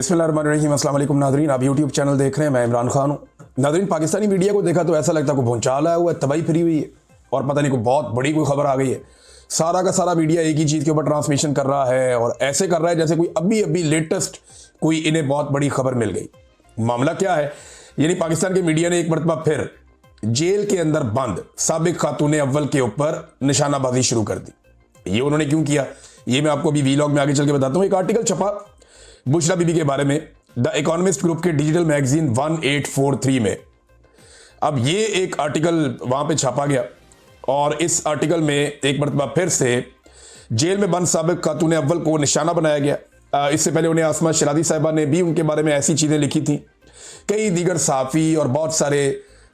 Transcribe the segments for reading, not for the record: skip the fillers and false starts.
बिस्मिल्लाहिर्रहमानिर्रहीम। अस्सलाम वालेकुम नाज़रीन, आप यूट्यूब चैनल देख रहे हैं, मैं इमरान खान हूँ। नाज़रीन, पाकिस्तानी मीडिया को देखा तो ऐसा लगता है कोई भूचाल आया हुआ है, तबाही फिरी हुई है और पता नहीं कोई बहुत बड़ी कोई खबर आ गई है। सारा का सारा मीडिया एक ही चीज़ के ऊपर ट्रांसमिशन कर रहा है और ऐसे कर रहा है जैसे कोई अभी अभी लेटेस्ट कोई इन्हें बहुत बड़ी खबर मिल गई। मामला क्या है, यानी पाकिस्तान के मीडिया ने एक मरतबा फिर जेल के अंदर बंद साबिक खातून अव्वल के ऊपर निशानाबाजी शुरू कर दी। ये उन्होंने क्यों किया, ये मैं आपको अभी वीलॉग में आगे चल के बताता हूँ। एक आर्टिकल छपा बुशरा बीबी के बारे में द इकोनॉमिस्ट ग्रुप के डिजिटल मैगजीन 1843 में। अब ये एक आर्टिकल वहां पे छापा गया और इस आर्टिकल में एक मरतबा फिर से जेल में बंद साबिक खातून अव्वल को निशाना बनाया गया। इससे पहले उन्हें आसमा शरादी साहिबा ने भी उनके बारे में ऐसी चीज़ें लिखी थी। कई दीगर सहाफ़ी और बहुत सारे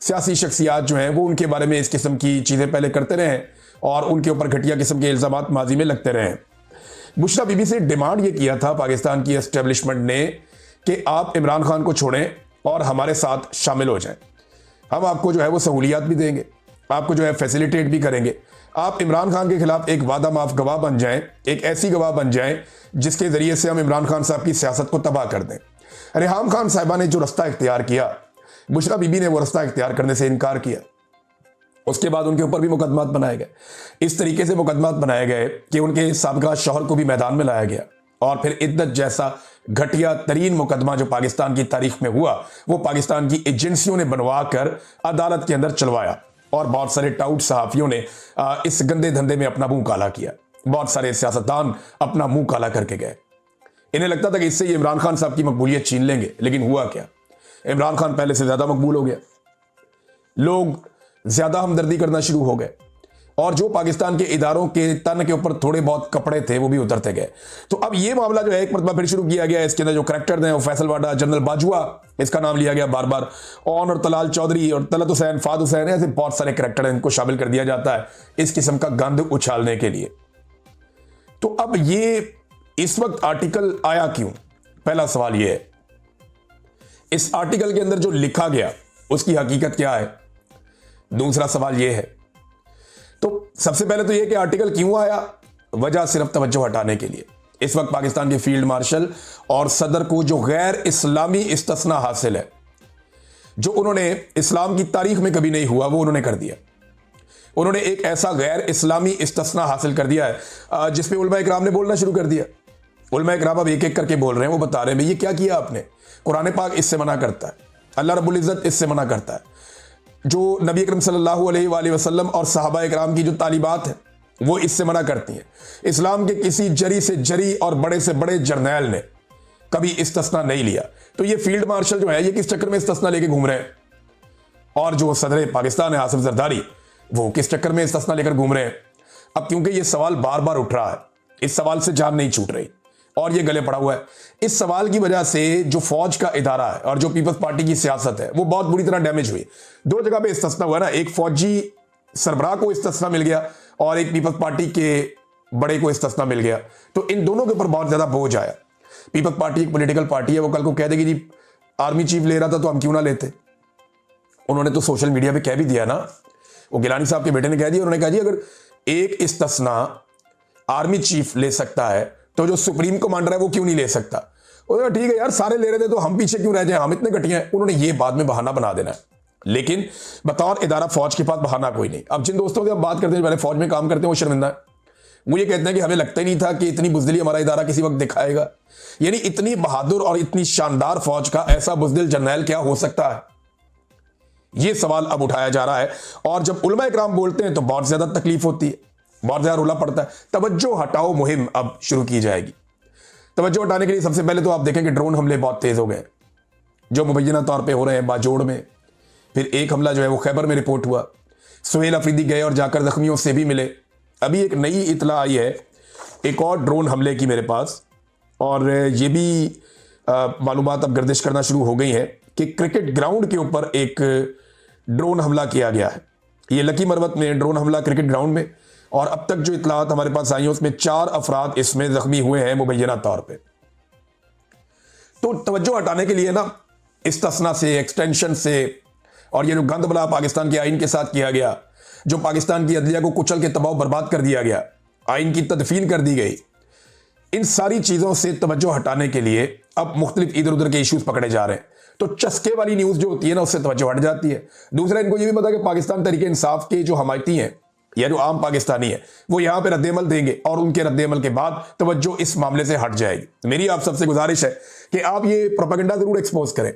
सियासी शख्सियात जो हैं वो उनके बारे में इस किस्म की चीज़ें पहले करते रहे और उनके ऊपर घटिया किस्म के इल्ज़ामात माजी में लगते रहे। बुशरा बीबी से डिमांड ये किया था पाकिस्तान की एस्टेब्लिशमेंट ने कि आप इमरान खान को छोड़ें और हमारे साथ शामिल हो जाएं। हम आपको जो है वो सहूलियात भी देंगे, आपको जो है फैसिलिटेट भी करेंगे। आप इमरान खान के खिलाफ एक वादा माफ गवाह बन जाएं, एक ऐसी गवाह बन जाएं जिसके ज़रिए से हम इमरान खान साहब की सियासत को तबाह कर दें। रेहाम खान साहिबा ने जो रास्ता इख्तियार किया, बुशरा बीबी ने वो रास्ता इख्तियार करने से इनकार किया। उसके बाद उनके ऊपर भी मुकदमात बनाए गए। इस तरीके से मुकदमात बनाए गए कि उनके साबिका शौहर को भी मैदान में लाया गया और फिर इद्दत जैसा घटिया तरीन मुकदमा जो पाकिस्तान की तारीख में हुआ वो पाकिस्तान की एजेंसियों ने बनवा कर अदालत के अंदर चलवाया और बहुत सारे टाउट सहाफ़ियों ने इस गंदे धंधे में अपना मुंह काला किया। बहुत सारे सियासतदान अपना मुंह काला करके गए। इन्हें लगता था कि इससे ये इमरान खान साहब की मकबूलियत छीन लेंगे, लेकिन हुआ क्या, इमरान खान पहले से ज़्यादा मकबूल हो गया। लोग ज़्यादा हमदर्दी करना शुरू हो गए और जो पाकिस्तान के इदारों के तन के ऊपर थोड़े बहुत कपड़े थे वो भी उतरते गए। तो अब ये मामला जो है एक मरतबा फिर शुरू किया गया। इसके अंदर जो करैक्टर हैं वो फैसल वाडा, जनरल बाजुआ, इसका नाम लिया गया बार बार, और तलाल चौधरी और तलत हुसैन, फाद हुसैन, ऐसे बहुत सारे करैक्टर हैं, इनको शामिल कर दिया जाता है इस किस्म का गंद उछालने के लिए। तो अब ये इस वक्त आर्टिकल आया क्यों, पहला सवाल ये है। इस आर्टिकल के अंदर जो लिखा गया उसकी हकीकत क्या है, दूसरा सवाल यह है। तो सबसे पहले तो यह कि आर्टिकल क्यों आया, वजह सिर्फ तवज्जो हटाने के लिए। इस वक्त पाकिस्तान के फील्ड मार्शल और सदर को जो गैर इस्लामी इस्तिस्ना हासिल है, जो उन्होंने इस्लाम की तारीख में कभी नहीं हुआ, वो उन्होंने कर दिया। उन्होंने एक ऐसा गैर इस्लामी इस्तिस्ना हासिल कर दिया है जिसपे उलमा इकराम ने बोलना शुरू कर दिया। उलमा इकराम अब एक एक करके बोल रहे हैं, वो बता रहे हैं ये क्या किया आपने। कुरान पाक इससे मना करता है, अल्लाह रब्बुल इज़्ज़त इससे मना करता है। जो नबी अकरम सल्लल्लाहु अलैहि वसल्लम और सहाबा इकराम की जो तालीबात है वो इससे मना करती हैं। इस्लाम के किसी जरी से जरी और बड़े से बड़े जर्नैल ने कभी इस्तिस्ना नहीं लिया। तो ये फील्ड मार्शल जो है ये किस चक्कर में इस्तिस्ना लेके घूम रहे हैं, और जो सदर पाकिस्तान है आसिफ जरदारी, वो किस चक्कर में इस्तिस्ना लेकर घूम रहे हैं। अब क्योंकि ये सवाल बार बार उठ रहा है, इस सवाल से जान नहीं छूट रही और ये गले पड़ा हुआ है। इस सवाल की वजह से जो फौज का इदारा है और जो पीपल्स पार्टी की सियासत है वो बहुत बुरी तरह डैमेज हुई। दो जगह पे इस्तिस्ना हुआ ना, एक फौजी सरबराह को इस्तिस्ना मिल गया और एक पीपल्स पार्टी के बड़े को इस्तिस्ना मिल गया। तो इन दोनों के ऊपर बहुत ज्यादा बोझ आया। पीपल्स पार्टी एक पॉलिटिकल पार्टी है, वो कल को कह देगी जी आर्मी चीफ ले रहा था तो हम क्यों ना लेते। उन्होंने तो सोशल मीडिया पे कह भी दिया ना, वो गिलानी साहब के बेटे ने कह दिया, उन्होंने कहा जी अगर एक इस्तिस्ना आर्मी चीफ ले सकता है तो जो सुप्रीम कमांडर है वो क्यों नहीं ले सकता। उन्होंने ठीक है यार, सारे ले रहे थे तो हम पीछे क्यों रह जाएं, हम इतने घटिया हैं। उन्होंने ये बाद में बहाना बना देना है, लेकिन बतौर इदारा फौज के पास बहाना कोई नहीं। अब जिन दोस्तों से हम बात करते हैं पहले फौज में काम करते हैं वो शर्मिंदा है। वो ये कहते हैं कि हमें लगता ही नहीं था कि इतनी बुजदिली हमारा इदारा किसी वक्त दिखाएगा। यानी इतनी बहादुर और इतनी शानदार फौज का ऐसा बुजदिल जर्नैल क्या हो सकता है, ये सवाल अब उठाया जा रहा है। और जब उलमा इकराम बोलते हैं तो बहुत ज्यादा तकलीफ होती है, बहुत ज्यादा रुला पड़ता है। तवज्जो हटाओ मुहिम अब शुरू की जाएगी। तवज्जो हटाने के लिए सबसे पहले तो आप देखें कि ड्रोन हमले बहुत तेज हो गए जो मुबैना तौर पे हो रहे हैं बाजोड़ में। फिर एक हमला जो है वो खैबर में रिपोर्ट हुआ, सुहेल अफरीदी गए और जाकर जख्मियों से भी मिले। अभी एक नई इतला आई है एक और ड्रोन हमले की मेरे पास, और ये भी मालूमात अब गर्दिश करना शुरू हो गई हैं कि क्रिकेट ग्राउंड के ऊपर एक ड्रोन हमला किया गया है। ये लकी मरवत में ड्रोन हमला क्रिकेट ग्राउंड में, और अब तक जो इतलात हमारे पास आई हैं उसमें 4 अफराद इसमें जख्मी हुए हैं मुबैना तौर पे। तो तवज्जो हटाने के लिए ना इस्तिस्ना से, एक्सटेंशन से, और ये जो गंद बला पाकिस्तान के आइन के साथ किया गया, जो पाकिस्तान की अदलिया को कुचल के तबाह बर्बाद कर दिया गया, आइन की तदफीन कर दी गई, इन सारी चीजों से तवज्जो हटाने के लिए अब मुख्तलिफ इधर उधर के इश्यूज पकड़े जा रहे हैं, तो चस्के वाली न्यूज जो होती है ना उससे तवज्जो हट जाती है। दूसरा, इनको ये भी पता कि पाकिस्तान तहरीक इंसाफ के जो हमायती हैं या जो आम पाकिस्तानी है वो यहां पे रद्देमल देंगे और उनके रद्देमल के बाद तवज्जो इस मामले से हट जाएगी। मेरी आप सबसे गुजारिश है कि आप ये प्रोपेगेंडा जरूर एक्सपोज करें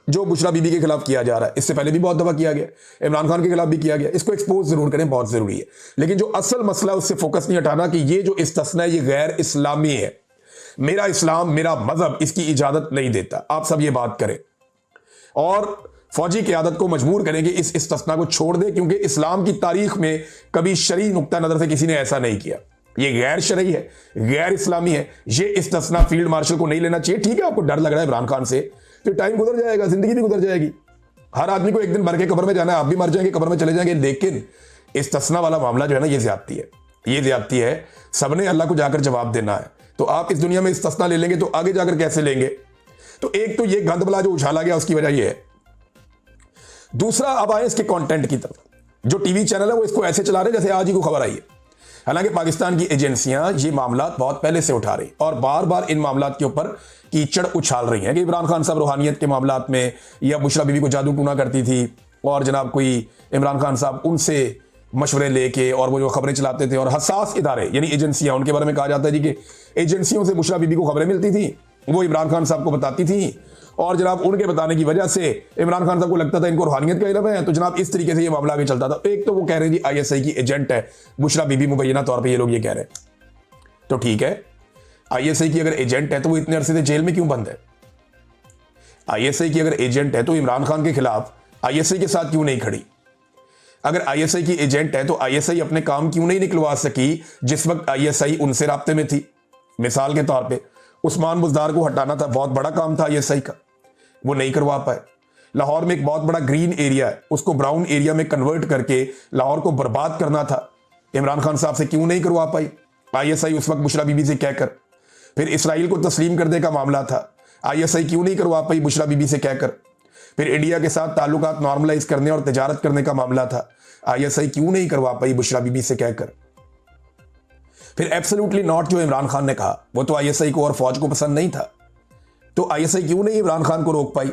जो बुशरा बीबी के खिलाफ किया जा रहा है। इससे पहले भी बहुत दफा किया गया, इमरान खान के खिलाफ भी किया गया, इसको एक्सपोज जरूर करें, बहुत जरूरी है। लेकिन जो असल मसला उससे फोकस नहीं हटाना कि ये जो इस्तिस्ना है ये गैर इस्लामी है, मेरा इस्लाम मेरा मजहब इसकी इजाजत नहीं देता। आप सब ये बात करें और फौजी क़यादत को मजबूर करें कि इस इस्तिस्ना को छोड़ दे, क्योंकि इस्लाम की तारीख में कभी शरई नुक्ता नजर से किसी ने ऐसा नहीं किया। ये गैर शरई है, गैर इस्लामी है। ये इस्तिस्ना फील्ड मार्शल को नहीं लेना चाहिए। ठीक है, आपको डर लग रहा है इमरान खान से, तो टाइम गुजर जाएगा, जिंदगी भी गुजर जाएगी। हर आदमी को एक दिन मर के कब्र में जाना है, आप भी मर जाएंगे, कब्र में चले जाएंगे। लेकिन इस्तिस्ना वाला मामला जो है ना, ये ज्यादती है, ये ज्यादती है। सबने अल्लाह को जाकर जवाब देना है। तो आप इस दुनिया में इस्तिस्ना ले लेंगे तो आगे जाकर कैसे लेंगे? तो एक तो ये गंद बला जो उछाला गया उसकी वजह ये है। दूसरा, अब आए इसके कंटेंट की तरफ। जो टीवी चैनल है वो इसको ऐसे चला रहे जैसे आज ही को खबर आई है। हालांकि पाकिस्तान की एजेंसियां ये मामला बहुत पहले से उठा रही और बार बार इन मामला के ऊपर कीचड़ उछाल रही हैं कि इमरान खान साहब रूहानियत के मामला में या बुशरा बीबी को जादू टूना करती थी और जनाब कोई इमरान खान साहब उनसे मशवरे लेके और वो जो खबरें चलाते थे। और हसास इदारे यानी एजेंसियां, उनके बारे में कहा जाता है जी कि एजेंसियों से बुशरा बीबी को खबरें मिलती थी, वो इमरान खान साहब को बताती थी और जनाब उनके बताने की वजह से इमरान खान साहब को लगता था इनको रूहानियत का इल्म है। तो जनाब इस तरीके से ये मामला आगे चलता था। एक तो वो कह रहे हैं जी आईएसआई की एजेंट है बुशरा बीबी, मुबैना तौर पे ये लोग ये कह रहे हैं। तो ठीक है, आईएसआई की अगर एजेंट है तो वो इतने अरसे से जेल में क्यों बंद है? आईएसआई की अगर एजेंट है तो इमरान खान के खिलाफ आईएसआई के साथ क्यों नहीं खड़ी? अगर आईएसआई की एजेंट है तो आईएसआई अपने काम क्यों नहीं निकलवा सकी जिस वक्त आईएसआई उनसे राब्ते में थी? मिसाल के तौर पे उस्मान बुज़दार को हटाना था, बहुत बड़ा काम था आईएसआई का, वो नहीं करवा पाए। लाहौर में एक बहुत बड़ा ग्रीन एरिया है, उसको ब्राउन एरिया में कन्वर्ट करके लाहौर को बर्बाद करना था, इमरान खान साहब से क्यों नहीं करवा पाई आईएसआई उस वक्त बुशरा बीबी से कहकर? फिर इसराइल को तस्लीम करने का मामला था, आईएसआई क्यों नहीं करवा पाई बुशरा बीबी से कहकर? फिर इंडिया के साथ ताल्लुकात नॉर्मलाइज करने और तिजारत करने का मामला था, आईएसआई क्यों नहीं करवा पाई बुशरा बीबी से कहकर? फिर एब्सोल्युटली नॉट जो इमरान खान ने कहा वो तो आईएसआई को और फौज को पसंद नहीं था, तो आईएसआई क्यों नहीं इमरान खान को रोक पाई?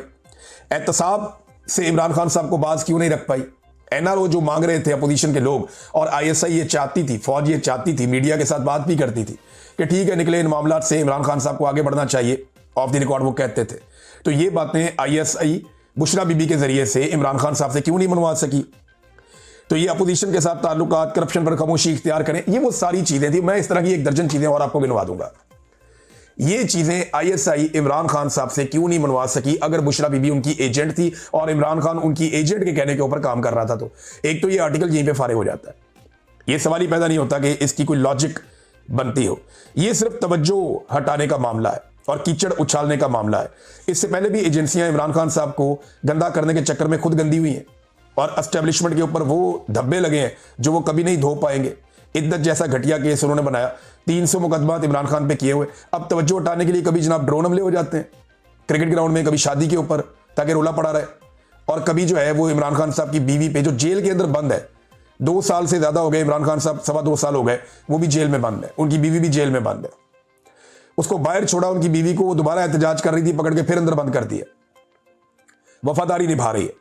एहतसाब से इमरान खान साहब को बाज क्यों नहीं रख पाई? एनआरओ जो मांग रहे थे अपोजिशन के लोग, और आईएसआई ये चाहती थी, फौज ये चाहती थी, मीडिया के साथ बात भी करती थी कि ठीक है निकले इन मामला से, इमरान खान साहब को आगे बढ़ना चाहिए, ऑफ द रिकॉर्ड वो कहते थे। तो ये बातें आईएसआई बुशरा बीबी के जरिए से इमरान खान साहब से क्यों नहीं मनवा सकी? तो ये अपोजिशन के साथ ताल्लुकात, करप्शन पर खामोशी इख्तियार करें, ये वो सारी चीजें थी। मैं इस तरह की एक दर्जन चीजें और आपको गिनवा दूंगा। ये चीजें आईएसआई इमरान खान साहब से क्यों नहीं मनवा सकी अगर बुशरा बीबी उनकी एजेंट थी और इमरान खान उनकी एजेंट के कहने के ऊपर काम कर रहा था? तो एक तो ये आर्टिकल यहीं पे फारिग हो जाता है। ये सवाल ही पैदा नहीं होता कि इसकी कोई लॉजिक बनती हो। ये सिर्फ तवज्जो हटाने का मामला है और कीचड़ उछालने का मामला है। इससे पहले भी एजेंसियां इमरान खान साहब को गंदा करने के चक्कर में खुद गंदी हुई हैं और एस्टेब्लिशमेंट के ऊपर वो धब्बे लगे हैं जो वो कभी नहीं धो पाएंगे। इद्दत जैसा घटिया केस उन्होंने बनाया, 300 मुकदमात इमरान खान पे किए हुए। अब तवज्जो हटाने के लिए कभी जनाब ड्रोन हमले हो जाते हैं क्रिकेट ग्राउंड में, कभी शादी के ऊपर ताकि रोला पड़ा रहे, और कभी जो है वो इमरान खान साहब की बीवी पे जो जेल के अंदर बंद है, 2 साल से ज्यादा हो गए इमरान खान साहब, 2.25 साल हो गए, वो भी जेल में बंद है, उनकी बीवी भी जेल में बंद है। उसको बाहर छोड़ा उनकी बीवी को, वो दोबारा एहतजाज कर रही थी, पकड़ के फिर अंदर बंद कर दिया, वफादारी निभा रही है।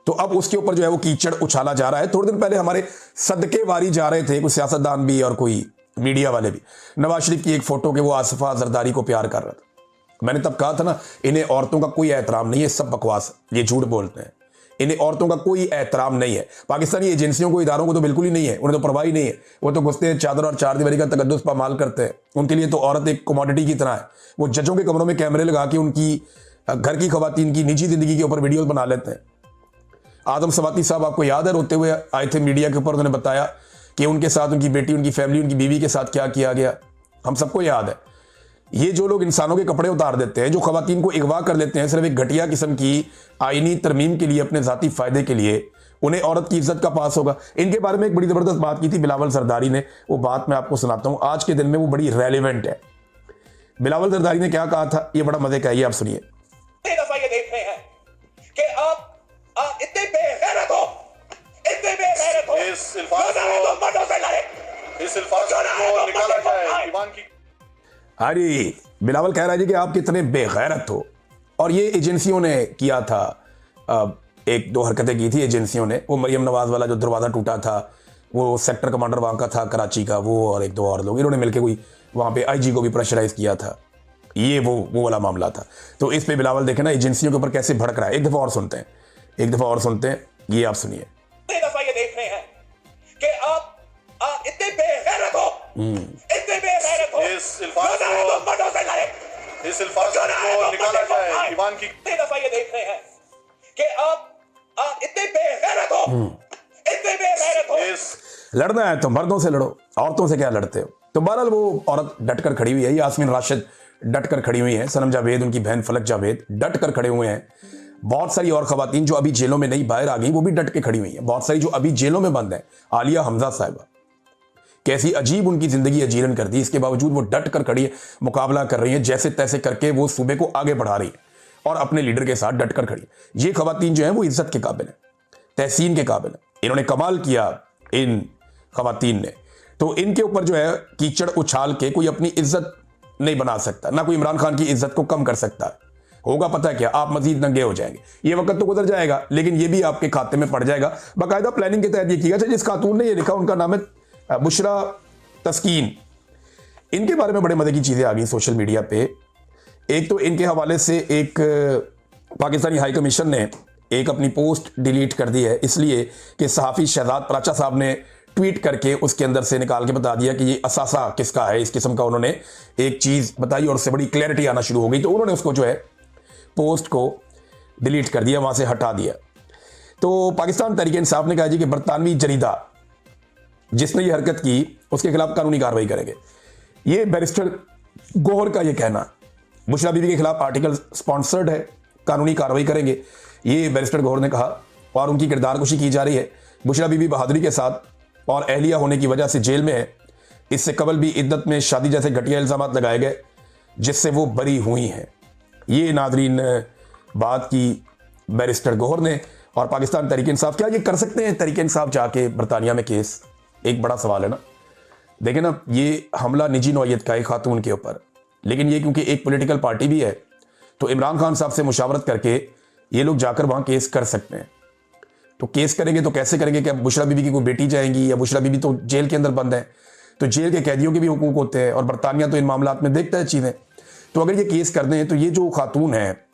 तो अब उसके ऊपर जो है वो कीचड़ उछाला जा रहा है। थोड़े दिन पहले हमारे सदके वारी जा रहे थे कुछ सियासतदान भी और कोई मीडिया वाले भी, नवाज शरीफ की एक फोटो के वो आसिफा जरदारी को प्यार कर रहा था। मैंने तब कहा था ना, इन्हें औरतों का कोई एहतराम नहीं है, सब बकवास, ये झूठ बोलते हैं, इन्हें औरतों का कोई एहतराम नहीं है। पाकिस्तानी एजेंसियों को, इदारों को तो बिल्कुल ही नहीं है, उन्हें तो परवाह ही नहीं है। वो तो घुसते हैं, चादर और चार दीवारी का तकद्दुस पामाल करते हैं। उनके लिए तो औरत एक कमोडिटी की तरह है। वो जजों के कमरों में कैमरे लगा के उनकी घर की खवातीन की निजी जिंदगी के ऊपर वीडियोस बना लेते हैं। आदम सवाती साहब आपको याद है, रोते हुए आए थे मीडिया के ऊपर, उन्होंने बताया कि उनके साथ, उनकी बेटी, उनकी फैमिली, उनकी बीवी के साथ क्या किया गया। हम सबको याद है। ये जो लोग इंसानों के कपड़े उतार देते हैं, जो खवातीन को अगवा कर लेते हैं सिर्फ एक घटिया किस्म की आईनी तरमीम के लिए, अपने जाती फायदे के लिए, उन्हें औरत की इज्जत का पास होगा। इनके बारे में एक बड़ी जबरदस्त बात की थी बिलावल जरदारी ने, वो बात मैं आपको सुनाता हूं, आज के दिन में वो बड़ी रेलिवेंट है। बिलावल जरदारी ने क्या कहा था, ये बड़ा मजे का है, ये आप सुनिए। इतने बेगैरत हो, इतने बेगैरत हो, इस अल्फाज को निकाला जाए दीवान की। अरे बिलावल कह रहा है जी कि आप कितने बेगैरत हो। और ये एजेंसियों ने किया था, एक दो हरकतें की थी एजेंसियों ने। वो मरियम नवाज वाला जो दरवाज़ा टूटा था, वो सेक्टर कमांडर वहाँ का था कराची का, वो और एक दो और लोग, इन्होंने मिलकर कोई वहाँ पे आईजी को भी प्रेशराइज किया था। ये वो वाला मामला था। तो इस पे बिलावल देखे ना एजेंसियों के ऊपर कैसे भड़क रहा है। एक दफ़ा और सुनते हैं, ये आप सुनिए। दफा ये देख रहे हैं कि आप इतने बेगैरत हो, इतने बेगैरत हो। इस अल्फाज को निकाला जाए ईमान की। दफा ये देख रहे हैं कि आप इतने बेगैरत हो, इतने बेगैरत हो। लड़ना है तो मर्दों से लड़ो, औरतों से क्या लड़ते हो। तो बहरहाल वो औरत डट कर खड़ी हुई है, यास्मीन राशिद डट कर खड़ी हुई है, सनम जावेद, उनकी बहन फलक जावेद डट कर खड़े हुए हैं। बहुत सारी और खवातीन जो अभी जेलों में नहीं बाहर आ गई वो भी डट के खड़ी हुई हैं। बहुत सारी जो अभी जेलों में बंद हैं, आलिया हमजा साहिबा, कैसी अजीब उनकी जिंदगी अजीरन कर दी, इसके बावजूद वो डट कर खड़ी है, मुकाबला कर रही है, जैसे तैसे करके वो सूबे को आगे बढ़ा रही है और अपने लीडर के साथ डट कर खड़ी है। ये खवातीन जो है वो इज्जत के काबिल है, तहसीन के काबिल है। इन्होंने कमाल किया इन खवातीन ने। तो इनके ऊपर जो है कीचड़ उछाल के कोई अपनी इज्जत नहीं बना सकता, ना कोई इमरान खान की इज्जत को कम कर सकता। होगा पता है क्या, आप मजीद नंगे हो जाएंगे। ये वक्त तो गुजर जाएगा लेकिन ये भी आपके खाते में पड़ जाएगा। बाकायदा प्लानिंग के तहत ये किया। जिस खातून ने ये लिखा उनका नाम है बुशरा तस्कीन। इनके बारे में बड़े मजे की चीजें आ गई सोशल मीडिया पे। एक तो इनके हवाले से एक पाकिस्तानी हाई कमीशन ने एक अपनी पोस्ट डिलीट कर दी है, इसलिए कि सहाफ़ी शहजाद पराचा साहब ने ट्वीट करके उसके अंदर से निकाल के बता दिया कि ये असासा किसका है। इस किस्म का उन्होंने एक चीज़ बताई और उससे बड़ी क्लैरिटी आना शुरू हो गई। तो उन्होंने उसको जो है पोस्ट को डिलीट कर दिया, वहाँ से हटा दिया। तो पाकिस्तान तहरीक इंसाफ ने कहा जी कि बरतानवी जरीदा जिसने ये हरकत की उसके खिलाफ कानूनी कार्रवाई करेंगे। ये बैरिस्टर गौहर का ये कहना, बुशरा बीबी के खिलाफ आर्टिकल स्पॉन्सर्ड है, कानूनी कार्रवाई करेंगे, ये बैरिस्टर गौहर ने कहा। और उनकी किरदार कुशी की जा रही है। बुशरा बीबी बहादुरी के साथ और अहलिया होने की वजह से जेल में है। इससे कबल भी इद्दत में शादी जैसे घटिया इल्जाम लगाए गए जिससे वो बरी हुई हैं। ये नादरीन बात की बैरिस्टर गौहर ने। और पाकिस्तान तहरीक इंसाफ, क्या ये कर सकते हैं तहरीक इंसाफ जाके बरतानिया में केस? एक बड़ा सवाल है ना। देखें ना, ये हमला निजी नौयत का है खातून के ऊपर, लेकिन ये क्योंकि एक पॉलिटिकल पार्टी भी है तो इमरान खान साहब से मुशावरत करके ये लोग जाकर वहाँ केस कर सकते हैं। तो केस करेंगे तो कैसे करेंगे? क्या बुशरा बीबी की कोई बेटी जाएंगी? या बुशरा बीबी तो जेल के अंदर बंद है, तो जेल के कैदियों के भी हुकूक होते हैं और बरतानिया तो इन मामलात में देखता है चीज़ें। तो अगर ये केस कर दें तो ये जो खातून है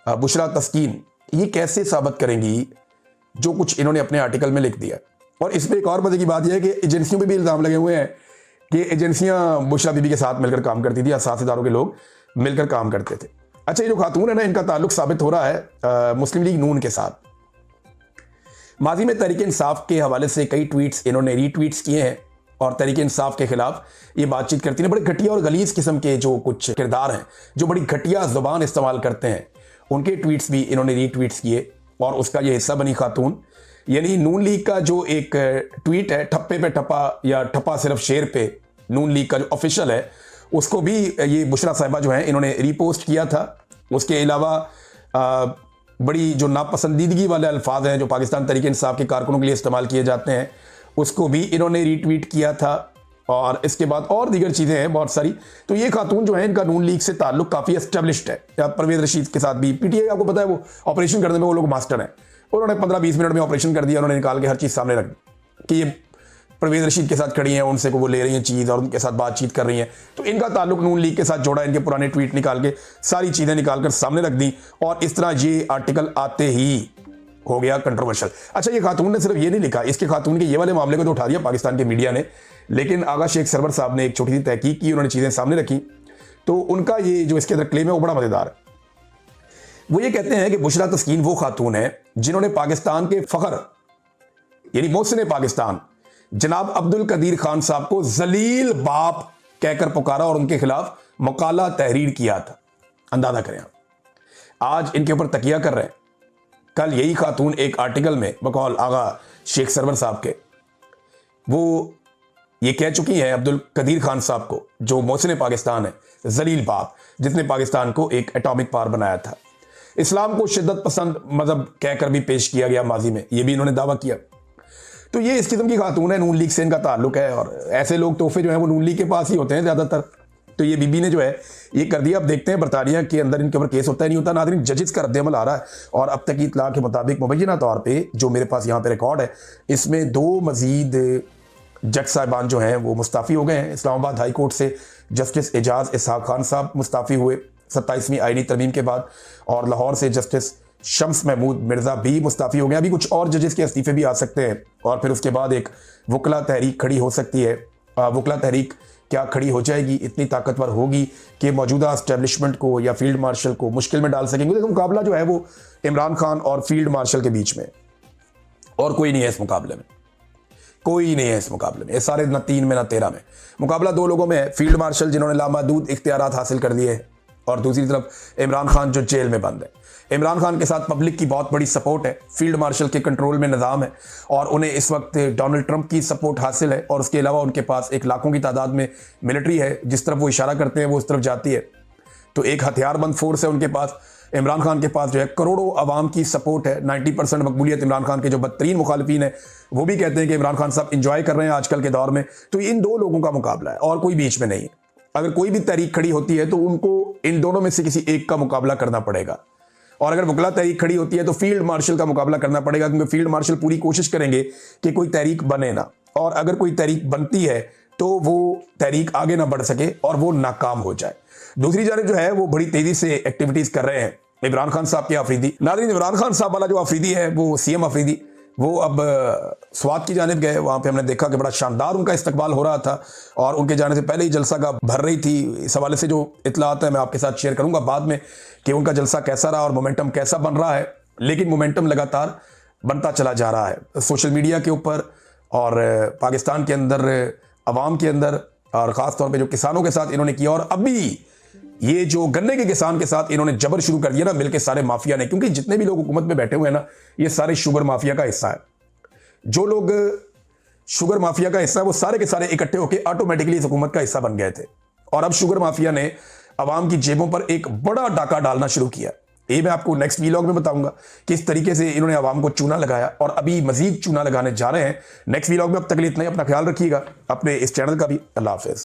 बुशरा तस्कीन, ये कैसे साबित करेंगी जो कुछ इन्होंने अपने आर्टिकल में लिख दिया? और इसमें एक और मजे की बात यह है कि एजेंसियों पे भी इल्ज़ाम लगे हुए हैं कि एजेंसियां बुशरा बीबी के साथ मिलकर काम करती थी, या साथ इदारों के लोग मिलकर काम करते थे। अच्छा, ये जो खातून है ना, इनका ताल्लुक साबित हो रहा है मुस्लिम लीग नून के साथ। माजी में तहरीक इंसाफ के हवाले से कई ट्वीट्स इन्होंने रीट्वीट्स किए हैं और तहरीक इंसाफ के खिलाफ ये बातचीत करती है। बड़े घटिया और गलीज किस्म के जो कुछ किरदार हैं जो बड़ी घटिया जुबान इस्तेमाल करते हैं, उनके ट्वीट्स भी इन्होंने रीट्वीट्स किए और उसका ये हिस्सा बनी खातून। यानी नून लीग का जो एक ट्वीट है, ठप्पे पे ठप्पा या ठप्पा सिर्फ शेर पे, नून लीग का जो ऑफिशियल है, उसको भी ये बुशरा साहिबा जो है इन्होंने रीपोस्ट किया था। उसके अलावा बड़ी जो नापसंदीदगी वाले अल्फाज हैं जो पाकिस्तान तहरीक इंसाफ के कारकुनों के लिए इस्तेमाल किए जाते हैं, उसको भी इन्होंने रीट्वीट किया था। और इसके बाद और दीगर चीज़ें हैं बहुत सारी। तो ये खातून जो है, इनका नून लीग से ताल्लुक काफ़ी एस्टेब्लिश्ड है। या परवेज रशीद के साथ भी पीटीआई, आपको पता है वो ऑपरेशन करने में वो लोग मास्टर हैं। उन्होंने 15-20 मिनट में ऑपरेशन कर दिया, उन्होंने निकाल के हर चीज़ सामने रख दी कि ये परवेज रशीद के साथ खड़ी हैं, उनसे को वो ले रही हैं चीज़ और उनके साथ बातचीत कर रही हैं। तो इनका ताल्लुक नून लीग के साथ जोड़ा, इनके पुराने ट्वीट निकाल के सारी चीज़ें निकाल कर सामने रख दी और इस तरह ये आर्टिकल आते ही हो गया कंट्रोवर्शियल। अच्छा, ये खातून ने सिर्फ ये नहीं लिखा, इसके खातून के ये वाले मामले को तो उठा दिया पाकिस्तान के मीडिया ने, लेकिन आगा शेख सरवर साहब ने एक छोटी सी तहकीक की, उन्होंने चीज़ें सामने रखी। तो उनका ये जो इसके अंदर क्लेम है वो बड़ा मज़ेदार है। वो ये कहते हैं कि बुशरा तस्कीन वो खातून है जिन्होंने पाकिस्तान के फखर यानी मोहसिन पाकिस्तान जनाब अब्दुल कदीर खान साहब को जलील बाप कहकर पुकारा और उनके खिलाफ मकाला तहरीर किया था। अंदाजा करें आप, आज इनके ऊपर तकिया कर रहे हैं। कल यही खातून एक आर्टिकल में बकौल आगा शेख सरवर साहब के, वो ये कह चुकी हैं अब्दुल कदीर खान साहब को, जो मोहसिन पाकिस्तान है, जलील बाप जिसने पाकिस्तान को एक एटॉमिक पावर बनाया था। इस्लाम को शिद्दत पसंद मजहब कहकर भी पेश किया गया माजी में, ये भी इन्होंने दावा किया। तो ये इस किस्म की खातून है, नून लीग से इनका ताल्लुक है और ऐसे लोग तोहफे जो है वो नून लीग के पास ही होते हैं ज़्यादातर। तो ये बीबी ने जो है ये कर दिया। अब देखते हैं बरतानिया के अंदर इनके ऊपर केस होता है नहीं होता। नाज़रीन, जजेस का रद्द-ए-अमल आ रहा है और अब तक की इत्तला के मुताबिक मुबैना तौर पे जो मेरे पास यहाँ पे रिकॉर्ड है, इसमें 2 मजीद जज साहिबान जो हैं वो मुस्ताफ़ी हो गए हैं। इस्लामाबाद हाई कोर्ट से जस्टिस एजाज इसहाक खान साहब मुस्ताफ़ी हुए 27वीं आईनी तरमीम के बाद, और लाहौर से जस्टिस शम्स महमूद मिर्ज़ा भी मुस्ताफ़ी हो गए। अभी कुछ और जजेस के इस्तीफ़े भी आ सकते हैं और फिर उसके बाद एक वकला तहरीक खड़ी हो सकती है। वकला तहरीक क्या खड़ी हो जाएगी, इतनी ताकतवर होगी कि मौजूदा एस्टेब्लिशमेंट को या फील्ड मार्शल को मुश्किल में डाल सकेंगे। तो मुकाबला जो है वो इमरान खान और फील्ड मार्शल के बीच में, और कोई नहीं है इस मुकाबले में, कोई नहीं है इस मुकाबले में। ये सारे ना 3 में ना 13 में मुकाबला 2 लोगों में है। फील्ड मार्शल जिन्होंने लामहदूद इख्तियारात हासिल कर लिए हैं, और दूसरी तरफ इमरान खान जो जेल में बंद है। इमरान खान के साथ पब्लिक की बहुत बड़ी सपोर्ट है, फील्ड मार्शल के कंट्रोल में निज़ाम है और उन्हें इस वक्त डोनाल्ड ट्रंप की सपोर्ट हासिल है, और उसके अलावा उनके पास एक लाखों की तादाद में मिलिट्री है। जिस तरफ वो इशारा करते हैं वो उस तरफ जाती है। तो एक हथियारबंद फोर्स है उनके पास। इमरान खान के पास जो है करोड़ों आवाम की सपोर्ट है, 90% मकबूलियत इमरान खान के जो बदतरीन मुखालिफिन है वो भी कहते हैं कि इमरान खान साहब इंजॉय कर रहे हैं आजकल के दौर में। तो इन 2 लोगों का मुकाबला है और कोई बीच में नहीं है। अगर कोई भी तहरीक खड़ी होती है तो उनको इन दोनों में से किसी एक का मुकाबला करना पड़ेगा, और अगर वकला तहरीक खड़ी होती है तो फील्ड मार्शल का मुकाबला करना पड़ेगा, क्योंकि फील्ड मार्शल पूरी कोशिश करेंगे कि कोई तहरीक बने ना, और अगर कोई तहरीक बनती है तो वो तहरीक आगे ना बढ़ सके और वो नाकाम हो जाए। दूसरी जानिब जो है वो बड़ी तेजी से एक्टिविटीज कर रहे हैं इमरान खान साहब के अफरीदी। नाज़रीन, इमरान खान साहब वाला जो अफरीदी है वो सीएम अफरीदी, वो अब स्वात की जानिब गए। वहाँ पे हमने देखा कि बड़ा शानदार उनका इस्तकबाल हो रहा था और उनके जाने से पहले ही जलसा का भर रही थी। इस हवाले से जो इतलात है मैं आपके साथ शेयर करूँगा बाद में कि उनका जलसा कैसा रहा और मोमेंटम कैसा बन रहा है। लेकिन मोमेंटम लगातार बनता चला जा रहा है सोशल मीडिया के ऊपर और पाकिस्तान के अंदर, अवाम के अंदर, और ख़ास तौर पे जो किसानों के साथ इन्होंने किया। और अभी ये जो गन्ने के किसान के साथ इन्होंने जबर शुरू कर दिया ना मिलके सारे माफिया ने, क्योंकि जितने भी लोग हुकूमत में बैठे हुए हैं ना ये सारे शुगर माफिया का हिस्सा है। जो लोग शुगर माफिया का हिस्सा है वो सारे के सारे इकट्ठे होकर ऑटोमेटिकली इस हुकूमत का हिस्सा बन गए थे, और अब शुगर माफिया ने अवाम की जेबों पर एक बड़ा डाका डालना शुरू किया। ये मैं आपको नेक्स्ट वीलॉग में बताऊंगा किस तरीके से इन्होंने अवाम को चूना लगाया और अभी मजीद चूना लगाने जा रहे हैं नेक्स्ट वीलॉग में। अब तक के लिए इतना ही, अपना ख्याल रखिएगा, अपने इस चैनल का भी। अल्लाह हाफिज़।